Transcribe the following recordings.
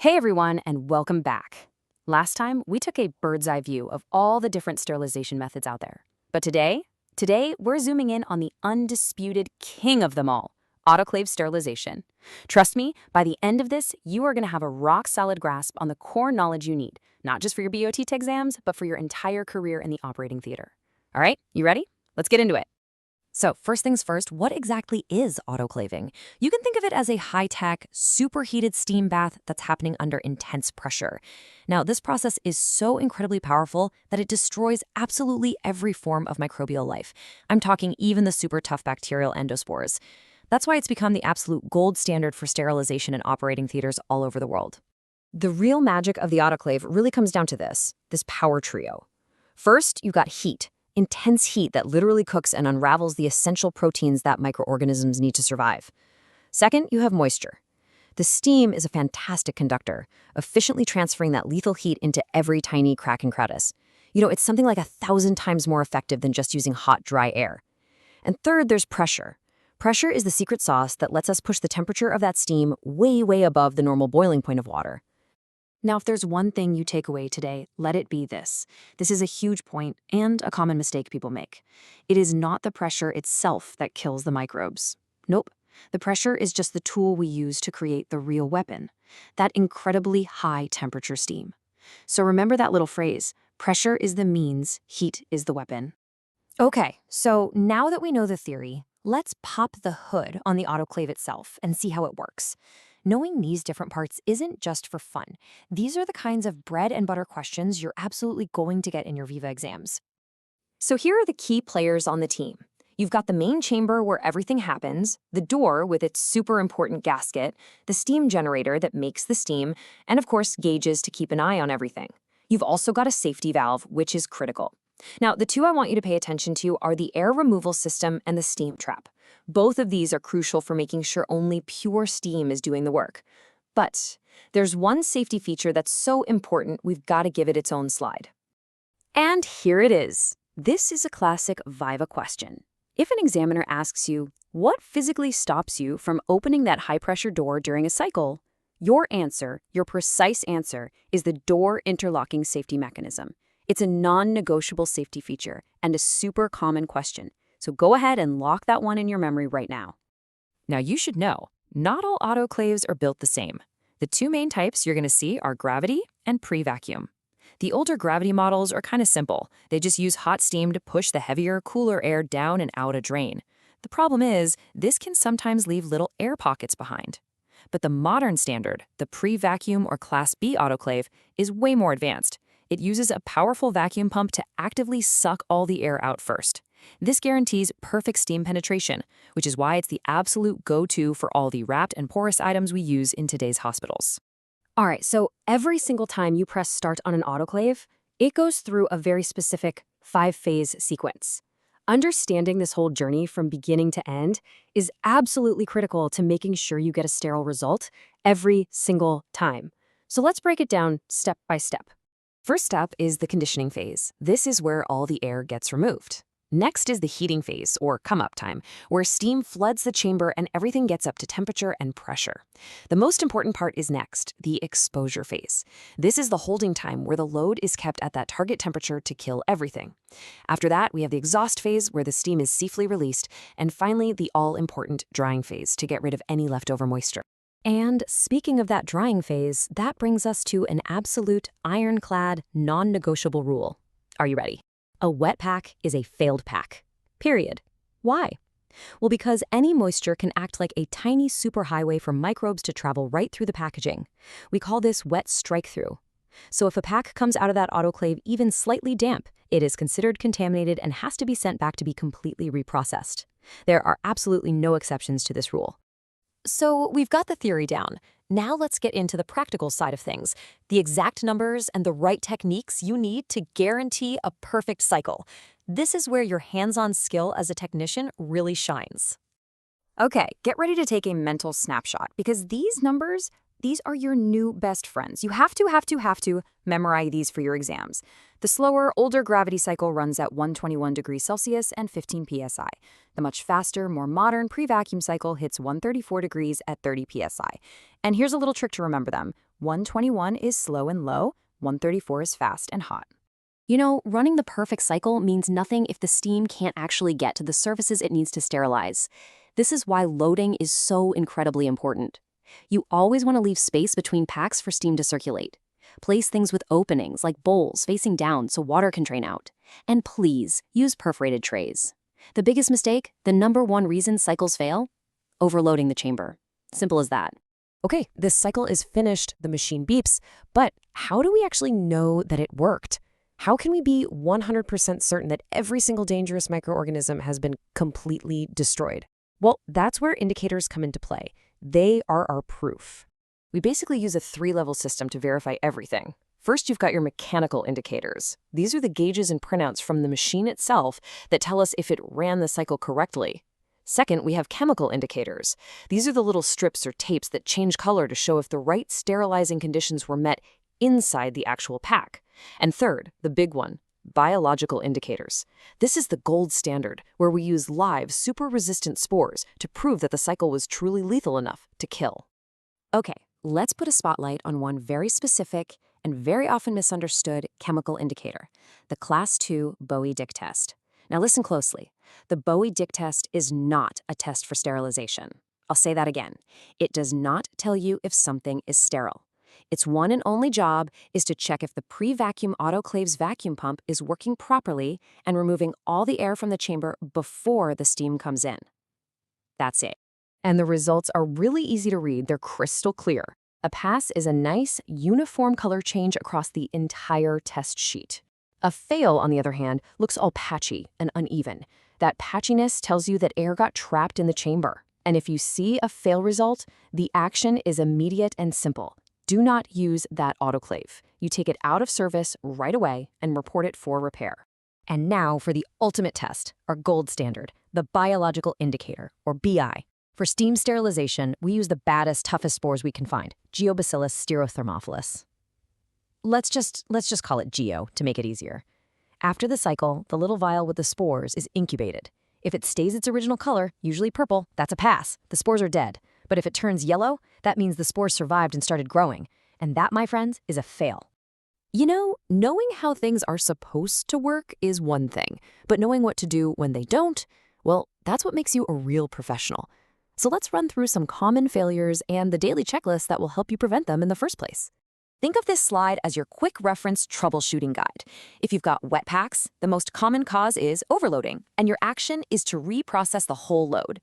Hey everyone, and welcome back. Last time, we took a bird's eye view of all the different sterilization methods out there. But today we're zooming in on the undisputed king of them all, autoclave sterilization. Trust me, by the end of this, you are going to have a rock-solid grasp on the core knowledge you need, not just for your BOTT exams, but for your entire career in the operating theater. All right, you ready? Let's get into it. So first things first, what exactly is autoclaving? You can think of it as a high-tech, superheated steam bath that's happening under intense pressure. Now, this process is so incredibly powerful that it destroys absolutely every form of microbial life. I'm talking even the super tough bacterial endospores. That's why it's become the absolute gold standard for sterilization in operating theaters all over the world. The real magic of the autoclave really comes down to this power trio. First, you've got heat. Intense heat that literally cooks and unravels the essential proteins that microorganisms need to survive. Second, you have moisture. The steam is a fantastic conductor, efficiently transferring that lethal heat into every tiny crack and crevice. It's something like 1,000 times more effective than just using hot, dry air. And third, there's pressure. Pressure is the secret sauce that lets us push the temperature of that steam way, way above the normal boiling point of water. Now, if there's one thing you take away today, let it be this. This is a huge point and a common mistake people make. It is not the pressure itself that kills the microbes. Nope. The pressure is just the tool we use to create the real weapon, that incredibly high temperature steam. So remember that little phrase, pressure is the means, heat is the weapon. Okay, so now that we know the theory, let's pop the hood on the autoclave itself and see how it works. Knowing these different parts isn't just for fun. These are the kinds of bread and butter questions you're absolutely going to get in your Viva exams. So here are the key players on the team. You've got the main chamber where everything happens, the door with its super important gasket, the steam generator that makes the steam, and of course, gauges to keep an eye on everything. You've also got a safety valve, which is critical. Now, the two I want you to pay attention to are the air removal system and the steam trap. Both of these are crucial for making sure only pure steam is doing the work. But there's one safety feature that's so important we've got to give it its own slide. And here it is. This is a classic Viva question. If an examiner asks you, what physically stops you from opening that high-pressure door during a cycle? Your answer, your precise answer, is the door interlocking safety mechanism. It's a non-negotiable safety feature and a super common question. So go ahead and lock that one in your memory right now. Now you should know, not all autoclaves are built the same. The two main types you're going to see are gravity and pre-vacuum. The older gravity models are kind of simple. They just use hot steam to push the heavier, cooler air down and out a drain. The problem is, this can sometimes leave little air pockets behind. But the modern standard, the pre-vacuum or Class B autoclave, is way more advanced. It uses a powerful vacuum pump to actively suck all the air out first. This guarantees perfect steam penetration, which is why it's the absolute go-to for all the wrapped and porous items we use in today's hospitals. All right, so every single time you press start on an autoclave, it goes through a very specific 5-phase sequence. Understanding this whole journey from beginning to end is absolutely critical to making sure you get a sterile result every single time. So let's break it down step by step. First step is the conditioning phase. This is where all the air gets removed. Next is the heating phase, or come-up time, where steam floods the chamber and everything gets up to temperature and pressure. The most important part is next, the exposure phase. This is the holding time where the load is kept at that target temperature to kill everything. After that, we have the exhaust phase, where the steam is safely released, and finally, the all-important drying phase to get rid of any leftover moisture. And speaking of that drying phase, that brings us to an absolute ironclad, non-negotiable rule. Are you ready? A wet pack is a failed pack. Period. Why? Well, because any moisture can act like a tiny superhighway for microbes to travel right through the packaging. We call this wet strike-through. So if a pack comes out of that autoclave even slightly damp, it is considered contaminated and has to be sent back to be completely reprocessed. There are absolutely no exceptions to this rule. So we've got the theory down. Now let's get into the practical side of things, the exact numbers and the right techniques you need to guarantee a perfect cycle. This is where your hands-on skill as a technician really shines. Okay, get ready to take a mental snapshot because these numbers, these are your new best friends. You have to memorize these for your exams. The slower, older gravity cycle runs at 121 degrees Celsius and 15 psi. The much faster, more modern pre-vacuum cycle hits 134 degrees at 30 psi. And here's a little trick to remember them. 121 is slow and low, 134 is fast and hot. You know, running the perfect cycle means nothing if the steam can't actually get to the surfaces it needs to sterilize. This is why loading is so incredibly important. You always want to leave space between packs for steam to circulate. Place things with openings, like bowls, facing down so water can drain out. And please, use perforated trays. The biggest mistake, the #1 reason cycles fail? Overloading the chamber. Simple as that. Okay, this cycle is finished, the machine beeps, but how do we actually know that it worked? How can we be 100% certain that every single dangerous microorganism has been completely destroyed? Well, that's where indicators come into play. They are our proof. We basically use a 3-level system to verify everything. First, you've got your mechanical indicators. These are the gauges and printouts from the machine itself that tell us if it ran the cycle correctly. Second, we have chemical indicators. These are the little strips or tapes that change color to show if the right sterilizing conditions were met inside the actual pack. And third, the big one, biological indicators. This is the gold standard, where we use live, super-resistant spores to prove that the cycle was truly lethal enough to kill. Okay, let's put a spotlight on one very specific and very often misunderstood chemical indicator, the Class 2 BOTT test. Now listen closely. The BOTT test is not a test for sterilization. I'll say that again. It does not tell you if something is sterile. Its one and only job is to check if the pre-vacuum autoclave's vacuum pump is working properly and removing all the air from the chamber before the steam comes in. That's it. And the results are really easy to read. They're crystal clear. A pass is a nice, uniform color change across the entire test sheet. A fail, on the other hand, looks all patchy and uneven. That patchiness tells you that air got trapped in the chamber. And if you see a fail result, the action is immediate and simple. Do not use that autoclave. You take it out of service right away and report it for repair. And now for the ultimate test, our gold standard, the biological indicator, or BI. For steam sterilization, we use the baddest, toughest spores we can find, Geobacillus styrothermophilus. Let's just call it Geo to make it easier. After the cycle, the little vial with the spores is incubated. If it stays its original color, usually purple, that's a pass. The spores are dead. But if it turns yellow, that means the spores survived and started growing. And that, my friends, is a fail. You know, knowing how things are supposed to work is one thing, but knowing what to do when they don't, well, that's what makes you a real professional. So let's run through some common failures and the daily checklist that will help you prevent them in the first place. Think of this slide as your quick reference troubleshooting guide. If you've got wet packs, the most common cause is overloading, and your action is to reprocess the whole load.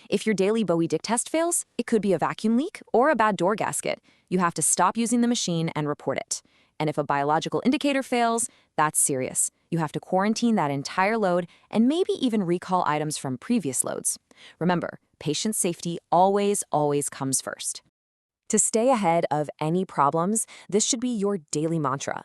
If your daily BOTT test fails, it could be a vacuum leak or a bad door gasket. You have to stop using the machine and report it. And if a biological indicator fails, that's serious. You have to quarantine that entire load and maybe even recall items from previous loads. Remember, patient safety always comes first. To stay ahead of any problems, this should be your daily mantra.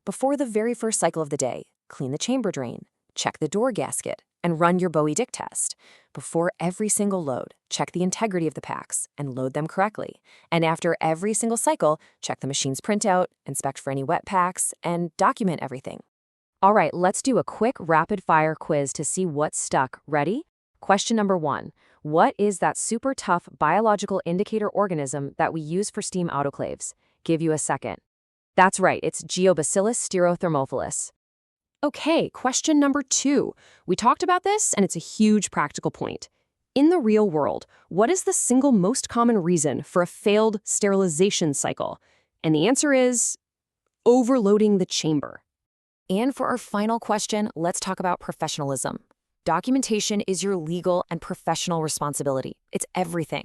Before the very first cycle of the day, clean the chamber drain, check the door gasket, and run your BOTT test. Before every single load, check the integrity of the packs and load them correctly. And after every single cycle, check the machine's printout, inspect for any wet packs, and document everything. All right, let's do a quick rapid-fire quiz to see what's stuck. Ready? Question number 1. What is that super tough biological indicator organism that we use for steam autoclaves? Give you a second. That's right, it's Geobacillus styrothermophilus. Okay, question number 2. We talked about this, and it's a huge practical point. In the real world, what is the single most common reason for a failed sterilization cycle? And the answer is overloading the chamber. And for our final question, let's talk about professionalism. Documentation is your legal and professional responsibility. It's everything.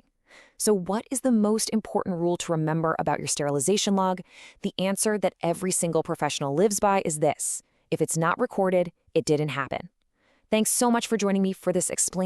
So what is the most important rule to remember about your sterilization log? The answer that every single professional lives by is this: if it's not recorded, it didn't happen. Thanks so much for joining me for this Explain